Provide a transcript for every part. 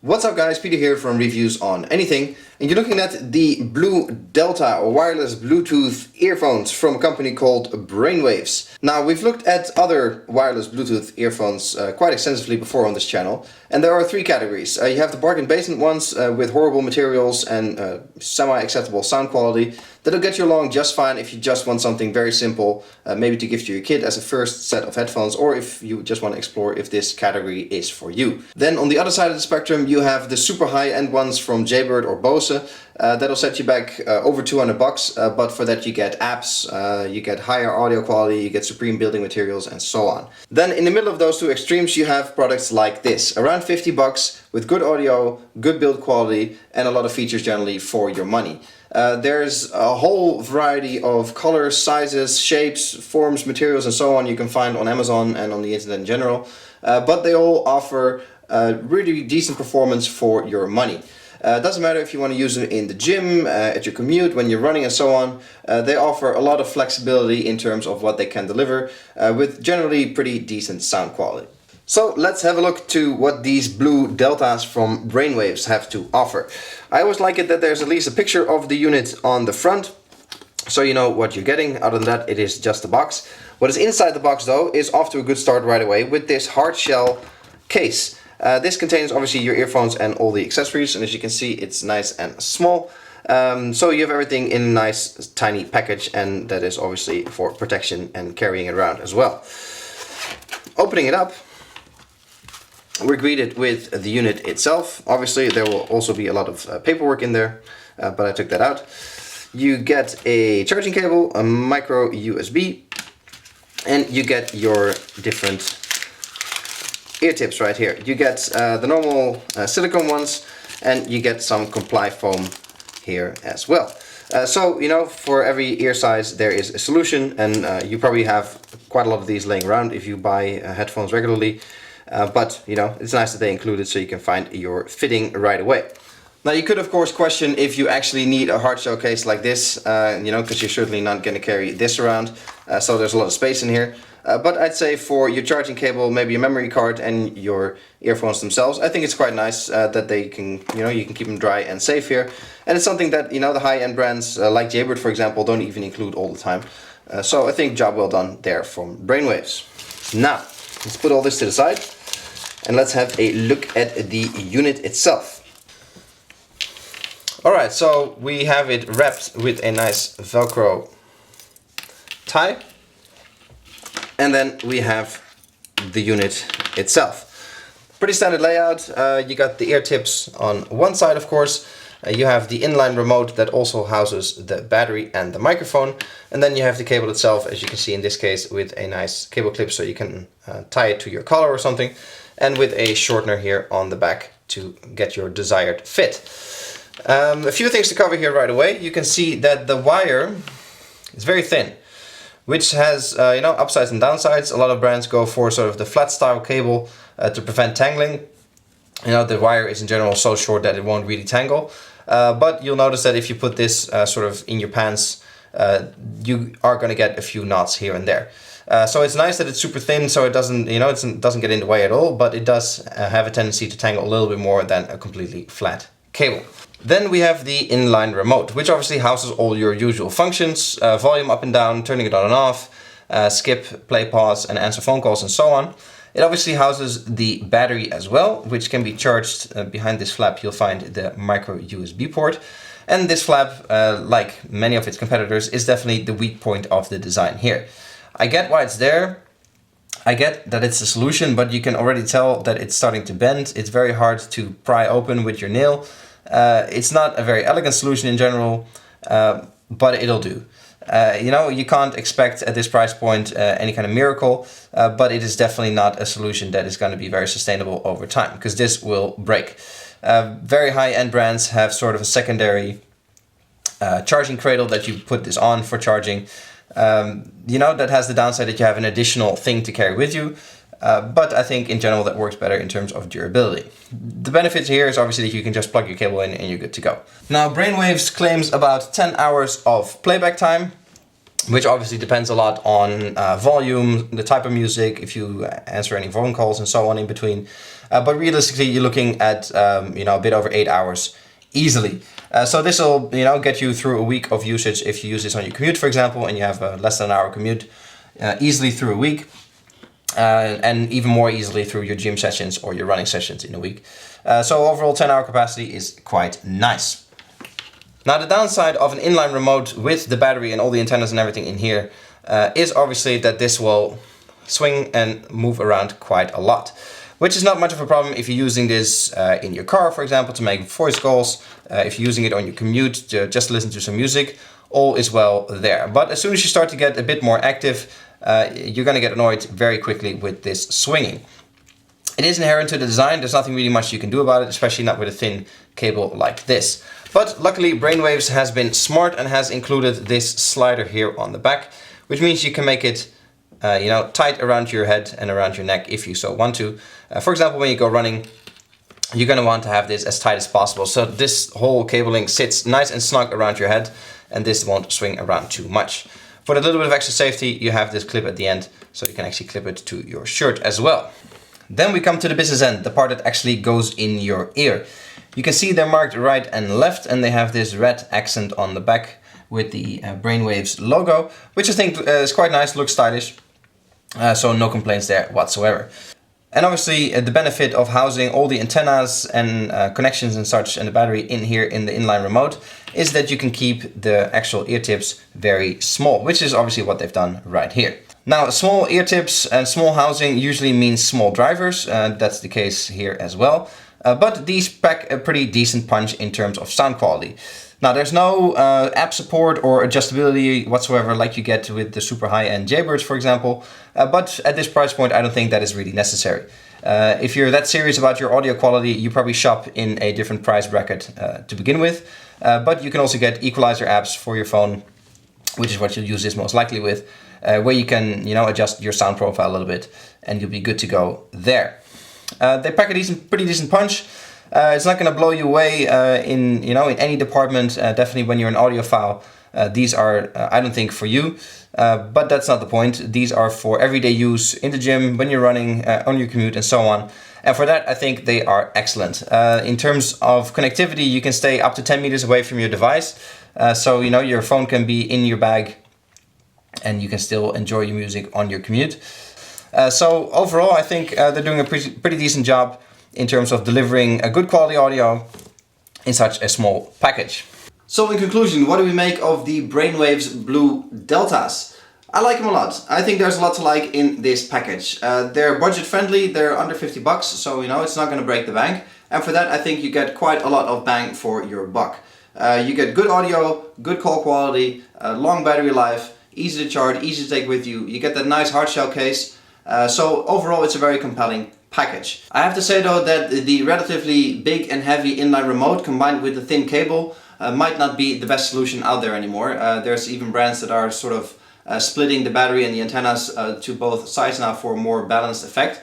What's up guys, Peter here from Reviews on Anything, and you're looking at the Blue Delta or wireless Bluetooth earphones from a company called Brainwavz. Now we've looked at other wireless Bluetooth earphones quite extensively before on this channel, and there are three categories. You have the bargain basement ones with horrible materials and semi-acceptable sound quality. That'll get you along just fine if you just want something very simple, maybe to give to your kid as a first set of headphones, or if you just want to explore if this category is for you. Then on the other side of the spectrum you have the super high-end ones from Jaybird or Bose. That'll set you back over $200, but for that you get apps, you get higher audio quality, you get supreme building materials, and so on. Then in the middle of those two extremes you have products like this, around $50 with good audio, good build quality, and a lot of features generally for your money. There's a whole variety of colors, sizes, shapes, forms, materials, and so on you can find on Amazon and on the internet in general, but they all offer really decent performance for your money. It doesn't matter if you want to use them in the gym, at your commute, when you're running and so on. They offer a lot of flexibility in terms of what they can deliver with generally pretty decent sound quality. So let's have a look to what these Blue Deltas from Brainwavz have to offer. I always like it that there's at least a picture of the unit on the front, so you know what you're getting. Other than that, it is just a box. What is inside the box though is off to a good start right away with this hard shell case. This contains obviously your earphones and all the accessories, and as you can see it's nice and small. So you have everything in a nice tiny package, and that is obviously for protection and carrying it around as well. Opening it up, we're greeted with the unit itself. Obviously there will also be a lot of paperwork in there, but I took that out. You get a charging cable, a micro USB, and you get your different ear tips right here. You get the normal silicone ones, and you get some comply foam here as well. So you know, for every ear size there is a solution, and you probably have quite a lot of these laying around if you buy headphones regularly. But you know, it's nice that they include it so you can find your fitting right away. Now you could of course question if you actually need a hard shell case like this, you know, because you're certainly not going to carry this around, so there's a lot of space in here. But I'd say for your charging cable, maybe your memory card, and your earphones themselves, I think it's quite nice that they can, you know, you can keep them dry and safe here. And it's something that, you know, the high-end brands like Jaybird, for example, don't even include all the time. So I think job well done there from Brainwavz. Now, let's put all this to the side and let's have a look at the unit itself. Alright, so we have it wrapped with a nice Velcro tie. And then we have the unit itself. Pretty standard layout. You got the ear tips on one side, of course. You have the inline remote that also houses the battery and the microphone. And then you have the cable itself, as you can see in this case, with a nice cable clip so you can tie it to your collar or something. And with a shortener here on the back to get your desired fit. A few things to cover here right away. You can see that the wire is very thin, which has you know, upsides and downsides. A lot of brands go for sort of the flat style cable to prevent tangling. You know, the wire is in general so short that it won't really tangle. But you'll notice that if you put this sort of in your pants, you are going to get a few knots here and there. So it's nice that it's super thin, so it doesn't, you know, it doesn't get in the way at all, but it does have a tendency to tangle a little bit more than a completely flat cable. Then we have the inline remote, which obviously houses all your usual functions, volume up and down, turning it on and off, skip, play, pause, and answer phone calls, and so on. It obviously houses the battery as well, which can be charged. Behind this flap you'll find the micro USB port. And this flap, like many of its competitors, is definitely the weak point of the design here. I get why it's there. I get that it's a solution, but you can already tell that it's starting to bend. It's very hard to pry open with your nail. It's not a very elegant solution in general, but it'll do. You know, you can't expect at this price point any kind of miracle, but it is definitely not a solution that is going to be very sustainable over time, because this will break. Very high-end brands have sort of a secondary charging cradle that you put this on for charging. You know, that has the downside that you have an additional thing to carry with you. But I think in general that works better in terms of durability. The benefit here is obviously that you can just plug your cable in and you're good to go. Now Brainwavz claims about 10 hours of playback time. which obviously depends a lot on volume, the type of music, if you answer any phone calls and so on in between. But realistically, you're looking at a bit over 8 hours easily. So this will get you through a week of usage if you use this on your commute, for example, and you have a less than an hour commute, easily through a week. And even more easily through your gym sessions or your running sessions in a week. So overall 10-hour capacity is quite nice. Now the downside of an inline remote with the battery and all the antennas and everything in here is obviously that this will swing and move around quite a lot. Which is not much of a problem if you're using this in your car, for example, to make voice calls. If you're using it on your commute to just listen to some music, all is well there. But as soon as you start to get a bit more active, you're going to get annoyed very quickly with this swinging. It is inherent to the design, there's nothing really much you can do about it, especially not with a thin cable like this. But luckily Brainwavz has been smart and has included this slider here on the back, which means you can make it tight around your head and around your neck if you so want to. For example, when you go running, you're going to want to have this as tight as possible, so this whole cabling sits nice and snug around your head and this won't swing around too much. For a little bit of extra safety, you have this clip at the end, so you can actually clip it to your shirt as well. Then we come to the business end, the part that actually goes in your ear. You can see they're marked right and left, and they have this red accent on the back with the Brainwavz logo, which I think is quite nice, looks stylish, so no complaints there whatsoever. And obviously the benefit of housing all the antennas and connections and such and the battery in here in the inline remote is that you can keep the actual ear tips very small, which is obviously what they've done right here. Now, small ear tips and small housing usually means small drivers, that's the case here as well. But these pack a pretty decent punch in terms of sound quality. Now, there's no app support or adjustability whatsoever like you get with the super high-end Jaybirds, for example. But at this price point, I don't think that is really necessary. If you're that serious about your audio quality, you probably shop in a different price bracket to begin with. But you can also get equalizer apps for your phone, which is what you'll use this most likely with, where you can adjust your sound profile a little bit and you'll be good to go there. They pack a pretty decent punch. It's not going to blow you away in any department. Definitely when you're an audiophile, these are I don't think for you, but that's not the point. These are for everyday use in the gym, when you're running, on your commute and so on. And for that, I think they are excellent. In terms of connectivity, you can stay up to 10 meters away from your device. So your phone can be in your bag and you can still enjoy your music on your commute. So overall, I think they're doing a pretty decent job in terms of delivering a good quality audio in such a small package. So in conclusion, what do we make of the Brainwavz Blue Deltas? I like them a lot. I think there's a lot to like in this package. They're budget friendly, they're under 50 bucks, so it's not going to break the bank. And for that, I think you get quite a lot of bang for your buck. You get good audio, good call quality, long battery life, easy to charge, easy to take with you. You get that nice hard shell case. So overall, it's a very compelling package. I have to say though that the relatively big and heavy inline remote combined with the thin cable might not be the best solution out there anymore. There's even brands that are sort of splitting the battery and the antennas to both sides now for a more balanced effect.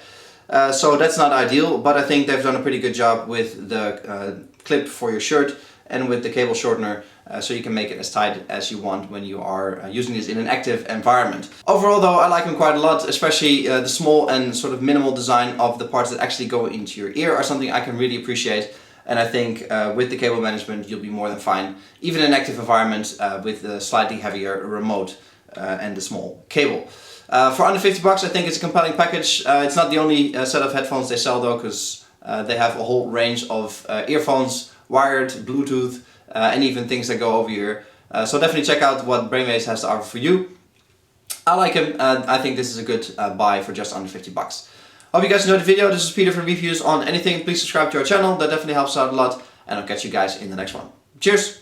So that's not ideal, but I think they've done a pretty good job with the clip for your shirt and with the cable shortener, so you can make it as tight as you want when you are using this in an active environment. Overall though, I like them quite a lot, especially the small and sort of minimal design of the parts that actually go into your ear are something I can really appreciate. And I think with the cable management you'll be more than fine, even in an active environment with the slightly heavier remote and the small cable. For under 50 bucks I think it's a compelling package. It's not the only set of headphones they sell though, because they have a whole range of earphones, wired, Bluetooth, and even things that go over here. So definitely check out what Brainwavz has to offer for you. I like them. I think this is a good buy for just under 50 bucks. Hope you guys enjoyed the video. This is Peter from Reviews on Anything. Please subscribe to our channel. That definitely helps out a lot. And I'll catch you guys in the next one. Cheers!